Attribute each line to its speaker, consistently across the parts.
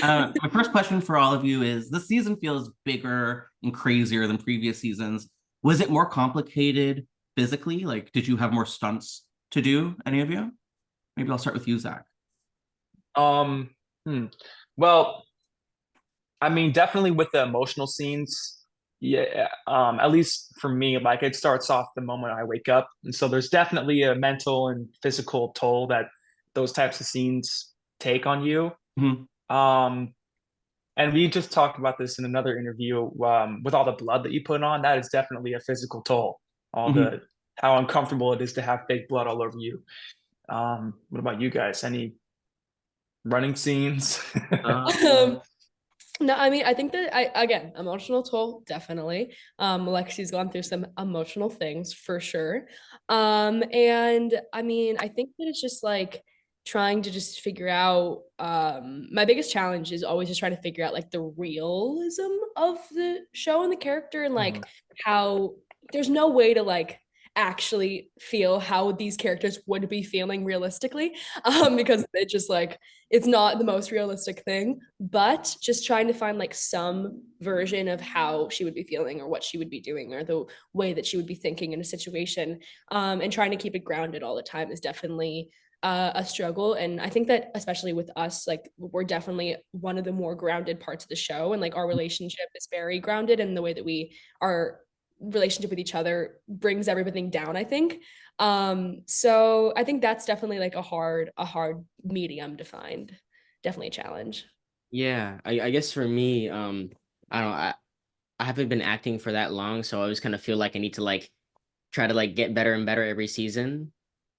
Speaker 1: My first question for all of you is this season feels bigger and crazier than previous seasons. Was it more complicated physically? Like, did you have more stunts to do, any of you? Maybe I'll start with you, Zach.
Speaker 2: Um, hmm. Well, I mean, definitely with the emotional scenes, yeah, at least for me, like it starts off the moment I wake up. And so there's definitely a mental and physical toll that those types of scenes take on you.
Speaker 1: Mhm.
Speaker 2: Um, and we just talked about this in another interview, with all the blood that you put on, that is definitely a physical toll. All
Speaker 1: Mhm.
Speaker 2: the how uncomfortable it is to have fake blood all over you. What about you guys? Any running scenes?
Speaker 1: Um,
Speaker 3: Um, no, I mean, I think that again, emotional toll, definitely. Lexi's gone through some emotional things for sure. And I mean, I think that it's just like trying to just figure out, my biggest challenge is always just trying to figure out like the realism of the show and the character and
Speaker 2: Mhm.
Speaker 3: like how there's no way to like actually feel how these characters would be feeling realistically, because it just like it's not the most realistic thing, but just trying to find like some version of how she would be feeling or what she would be doing or the way that she would be thinking in a situation, and trying to keep it grounded all the time is definitely a struggle. And I think that especially with us, like we're definitely one of the more grounded parts of the show, and like our relationship is very grounded, and the way that we our relationship with each other brings everything down, I think. So I think that's definitely like a hard medium to find. Definitely a challenge.
Speaker 4: Yeah, I guess for me, I don't know, I haven't been acting for that long, so I always kind of feel like I need to like try to like get better and better every season.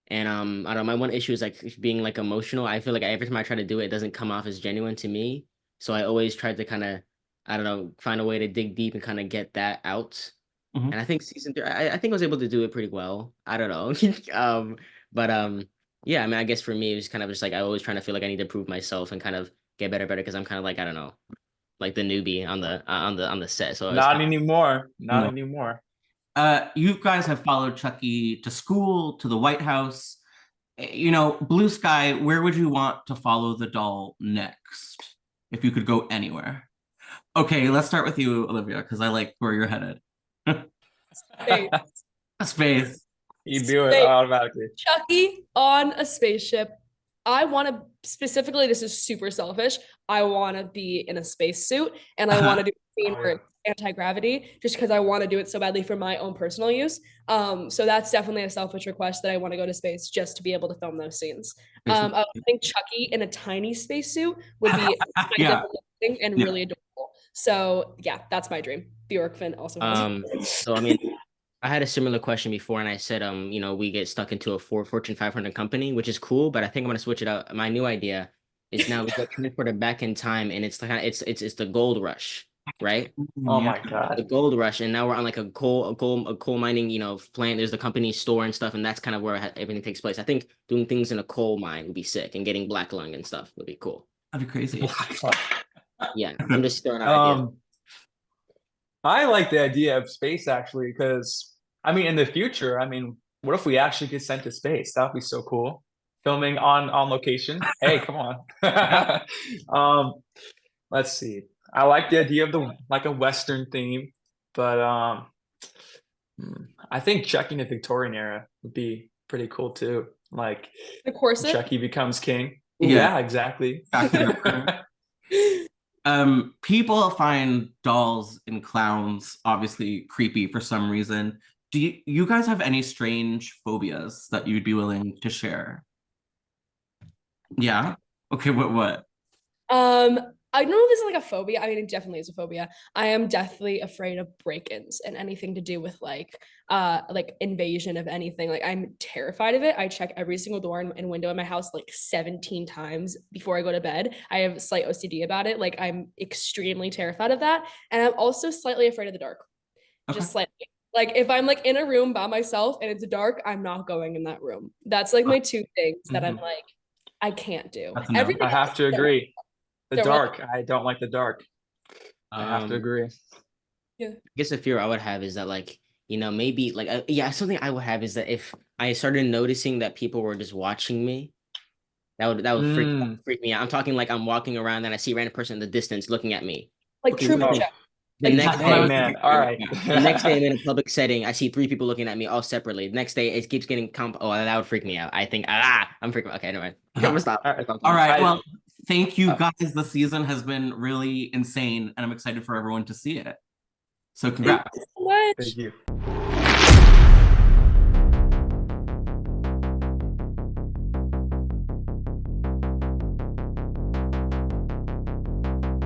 Speaker 4: And I don't know, my one issue is like being like emotional. I feel like every time I try to do it, it doesn't come off as genuine to me. So I always try to kind of, I don't know, find a way to dig deep and kind of get that out.
Speaker 1: mhm.
Speaker 4: And I think season three, I think I was able to do it pretty well. I don't know. But yeah, I mean, I guess for me, it was kind of just like I always trying to feel like I need to prove myself and kind of get better, better because I'm kind of like, I don't know, like the newbie on the set. So I was
Speaker 2: Not
Speaker 4: kind of,
Speaker 2: anymore. Not
Speaker 1: No.
Speaker 2: anymore.
Speaker 1: You guys have followed Chucky to school, to the White House. Blue Sky, where would you want to follow the doll next if you could go anywhere? Okay, let's start with you, Olivia, because I like where you're headed.
Speaker 3: Space.
Speaker 1: Space.
Speaker 2: You do it
Speaker 3: Space.
Speaker 2: automatically.
Speaker 3: Chucky on a spaceship. I want to specifically, this is super selfish. I want to be in a spacesuit and I want to do a scene
Speaker 2: Oh
Speaker 3: where
Speaker 2: yeah.
Speaker 3: it's anti-gravity just because I want to do it so badly for my own personal use. So that's definitely a selfish request that I want to go to space just to be able to film those scenes. I think Chucky in a tiny spacesuit would be kind of
Speaker 1: Yeah,
Speaker 3: amazing and
Speaker 1: yeah.
Speaker 3: really adorable. So yeah, that's my dream. Bjorkfin also has.
Speaker 4: so I mean, I had a similar question before, and I said, we get stuck into a Fortune 500 company, which is cool, but I think I'm gonna switch it out. My new idea is now we get transported back in time, and it's like it's the gold rush, right?
Speaker 2: Oh
Speaker 1: Yeah.
Speaker 2: my God.
Speaker 4: The gold rush, and now we're on like a coal mining, plant. There's the company store and stuff, and that's kind of where everything takes place. I think doing things in a coal mine would be sick, and getting black lung and stuff would be cool.
Speaker 1: That'd be crazy.
Speaker 4: Yeah, I'm just throwing out ideas.
Speaker 2: Um, I like the idea of space actually, because I mean, in the future, I mean, what if we actually get sent to space? That would be so cool. Filming on location. Hey, come on. Um, let's see. I like the idea of the like a Western theme, but I think Chucky in the Victorian era would be pretty cool too. Like
Speaker 3: The corset.
Speaker 2: Chucky becomes king. Ooh,
Speaker 1: Yeah,
Speaker 2: yeah, exactly.
Speaker 1: back to the people find dolls and clowns obviously creepy for some reason. Do you guys have any strange phobias that you'd be willing to share? Yeah. Okay, what?
Speaker 3: Um, I don't know if this is like a phobia. I mean, it definitely is a phobia. I am deathly afraid of break-ins and anything to do with like invasion of anything. Like I'm terrified of it. I check every single door and window in my house like 17 times before I go to bed. I have slight OCD about it. Like I'm extremely terrified of that. And I'm also slightly afraid of the dark.
Speaker 1: Okay.
Speaker 3: Just slightly. Like if I'm like in a room by myself and it's dark, I'm not going in that room. That's like my two things that I'm
Speaker 2: Mhm.
Speaker 3: like, I can't do.
Speaker 1: That's a no.
Speaker 3: Everything
Speaker 2: I have to
Speaker 3: else,
Speaker 2: agree. The
Speaker 3: they're like,
Speaker 2: dark. I don't like the dark. I have to
Speaker 4: Um,
Speaker 2: agree.
Speaker 3: yeah.
Speaker 4: I guess the fear I would have is that like, maybe like yeah, something I would have is that if I started noticing that people were just watching me, That would freak me out. I'm talking like I'm walking around and I see a random person in the distance looking at me.
Speaker 3: Like
Speaker 4: Okay,
Speaker 3: Truman
Speaker 2: oh.
Speaker 3: Show.
Speaker 4: The
Speaker 3: Like,
Speaker 4: next
Speaker 1: that's what I
Speaker 2: Hey
Speaker 1: was
Speaker 4: day,
Speaker 2: man, all right.
Speaker 4: the next day I'm in a public setting. I see 3 people looking at me all separately. The next day it keeps getting Oh, that would freak me out. I think I'm freaking. Okay, never mind. I'm gonna stop.
Speaker 2: All right.
Speaker 1: All right.
Speaker 2: I-
Speaker 1: Well, thank you
Speaker 2: uh,
Speaker 1: guys. The season has been really insane, and I'm excited for everyone to see it. So congrats.
Speaker 3: thank you so much.
Speaker 2: Thank you.